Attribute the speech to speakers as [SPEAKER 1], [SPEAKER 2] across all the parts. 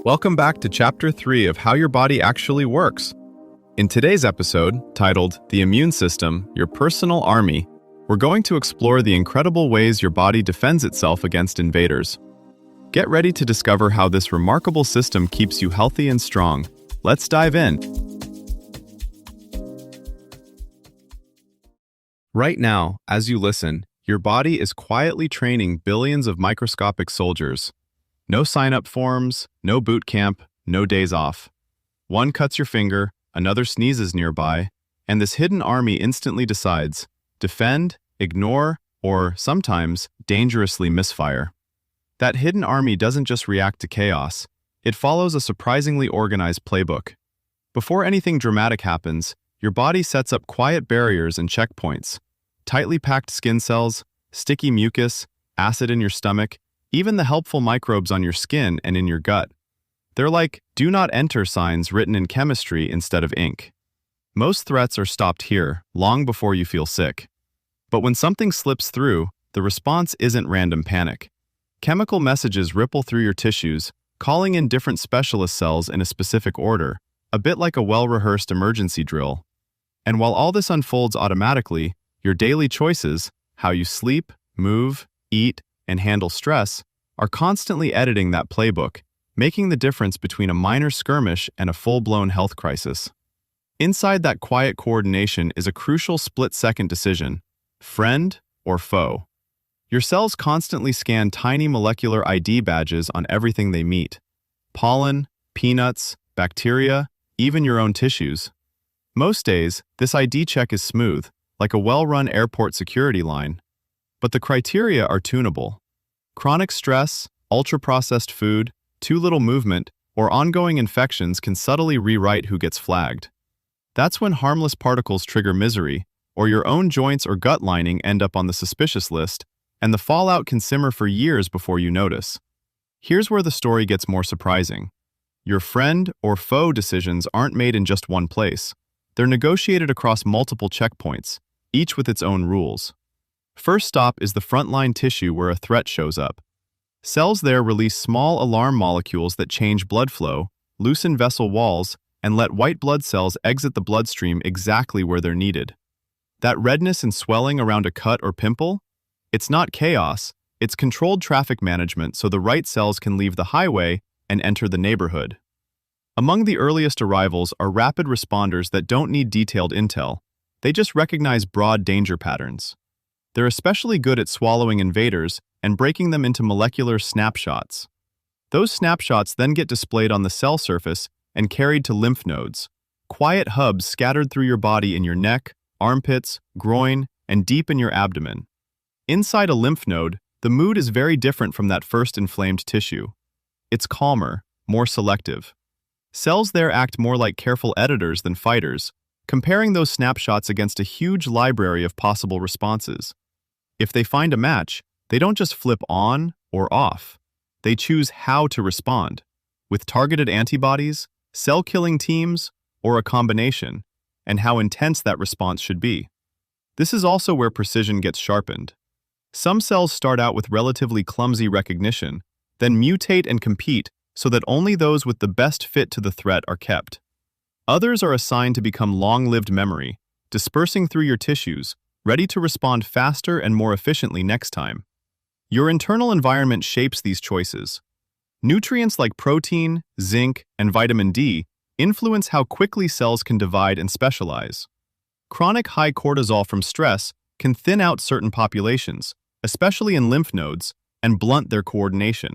[SPEAKER 1] Welcome back to Chapter 3 of How Your Body Actually Works. In today's episode, titled The Immune System, Your Personal Army, we're going to explore the incredible ways your body defends itself against invaders. Get ready to discover how this remarkable system keeps you healthy and strong. Let's dive in. Right now, as you listen, your body is quietly training billions of microscopic soldiers. No sign-up forms, no boot camp, no days off. One cuts your finger, another sneezes nearby, and this hidden army instantly decides: defend, ignore, or sometimes dangerously misfire. That hidden army doesn't just react to chaos, it follows a surprisingly organized playbook. Before anything dramatic happens, your body sets up quiet barriers and checkpoints. Tightly packed skin cells, sticky mucus, acid in your stomach, even the helpful microbes on your skin and in your gut. They're like "do not enter" signs written in chemistry instead of ink. Most threats are stopped here, long before you feel sick. But when something slips through, the response isn't random panic. Chemical messages ripple through your tissues, calling in different specialist cells in a specific order, a bit like a well-rehearsed emergency drill. And while all this unfolds automatically, your daily choices, how you sleep, move, eat, and handle stress, are constantly editing that playbook, making the difference between a minor skirmish and a full-blown health crisis. Inside that quiet coordination is a crucial split-second decision: friend or foe. Your cells constantly scan tiny molecular ID badges on everything they meet: pollen, peanuts, bacteria, even your own tissues. Most days, this ID check is smooth, like a well-run airport security line. But the criteria are tunable. Chronic stress, ultra-processed food, too little movement, or ongoing infections can subtly rewrite who gets flagged. That's when harmless particles trigger misery, or your own joints or gut lining end up on the suspicious list, and the fallout can simmer for years before you notice. Here's where the story gets more surprising. Your friend or foe decisions aren't made in just one place. They're negotiated across multiple checkpoints, each with its own rules. First stop is the frontline tissue where a threat shows up. Cells there release small alarm molecules that change blood flow, loosen vessel walls, and let white blood cells exit the bloodstream exactly where they're needed. That redness and swelling around a cut or pimple? It's not chaos, it's controlled traffic management so the right cells can leave the highway and enter the neighborhood. Among the earliest arrivals are rapid responders that don't need detailed intel. They just recognize broad danger patterns. They're especially good at swallowing invaders and breaking them into molecular snapshots. Those snapshots then get displayed on the cell surface and carried to lymph nodes, quiet hubs scattered through your body in your neck, armpits, groin, and deep in your abdomen. Inside a lymph node, the mood is very different from that first inflamed tissue. It's calmer, more selective. Cells there act more like careful editors than fighters, comparing those snapshots against a huge library of possible responses. If they find a match, they don't just flip on or off. They choose how to respond, with targeted antibodies, cell-killing teams, or a combination, and how intense that response should be. This is also where precision gets sharpened. Some cells start out with relatively clumsy recognition, then mutate and compete so that only those with the best fit to the threat are kept. Others are assigned to become long-lived memory, dispersing through your tissues, ready to respond faster and more efficiently next time. Your internal environment shapes these choices. Nutrients like protein, zinc, and vitamin D influence how quickly cells can divide and specialize. Chronic high cortisol from stress can thin out certain populations, especially in lymph nodes, and blunt their coordination.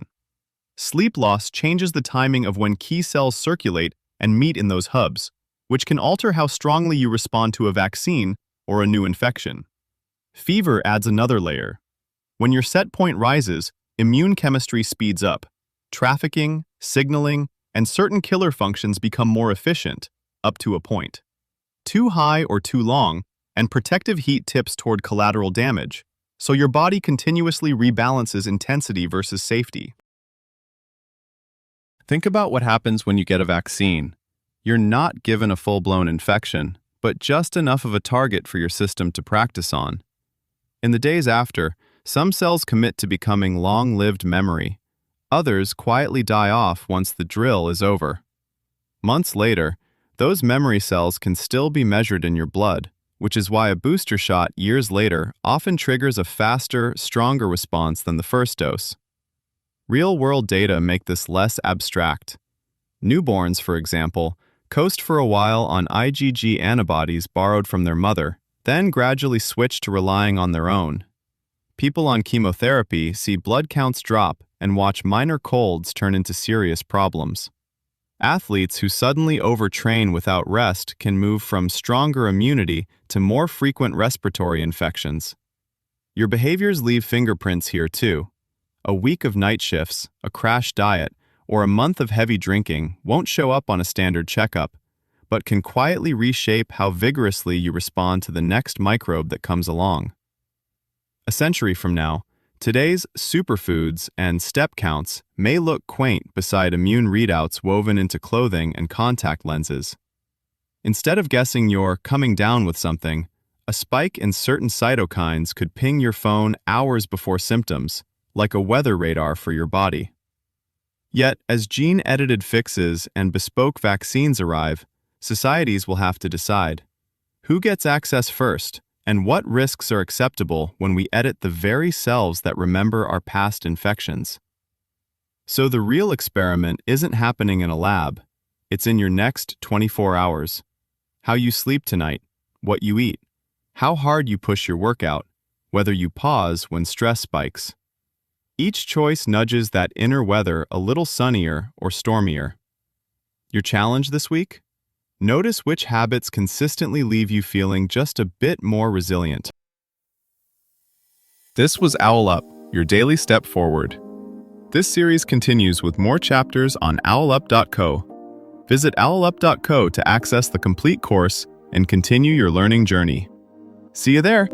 [SPEAKER 1] Sleep loss changes the timing of when key cells circulate and meet in those hubs, which can alter how strongly you respond to a vaccine or a new infection. Fever adds another layer. When your set point rises, immune chemistry speeds up. Trafficking, signaling, and certain killer functions become more efficient, up to a point. Too high or too long, and protective heat tips toward collateral damage, so your body continuously rebalances intensity versus safety. Think about what happens when you get a vaccine. You're not given a full-blown infection, but just enough of a target for your system to practice on. In the days after, some cells commit to becoming long-lived memory, Others quietly die off once the drill is over. Months later, those memory cells can still be measured in your blood, which is why a booster shot years later often triggers a faster, stronger response than the first dose. Real-world data make this less abstract. Newborns, for example, coast for a while on IgG antibodies borrowed from their mother, then gradually switch to relying on their own. People on chemotherapy see blood counts drop and watch minor colds turn into serious problems. Athletes who suddenly overtrain without rest can move from stronger immunity to more frequent respiratory infections. Your behaviors leave fingerprints here too. A week of night shifts, a crash diet, or a month of heavy drinking won't show up on a standard checkup, but can quietly reshape how vigorously you respond to the next microbe that comes along. A century from now, today's superfoods and step counts may look quaint beside immune readouts woven into clothing and contact lenses. Instead of guessing you're coming down with something, a spike in certain cytokines could ping your phone hours before symptoms, like a weather radar for your body. Yet, as gene-edited fixes and bespoke vaccines arrive, societies will have to decide who gets access first, and what risks are acceptable when we edit the very cells that remember our past infections. So the real experiment isn't happening in a lab, it's in your next 24 hours. How you sleep tonight, what you eat, how hard you push your workout, whether you pause when stress spikes. Each choice nudges that inner weather a little sunnier or stormier. Your challenge this week? Notice which habits consistently leave you feeling just a bit more resilient. This was Owl Up, your daily step forward. This series continues with more chapters on owlup.co. Visit owlup.co to access the complete course and continue your learning journey. See you there!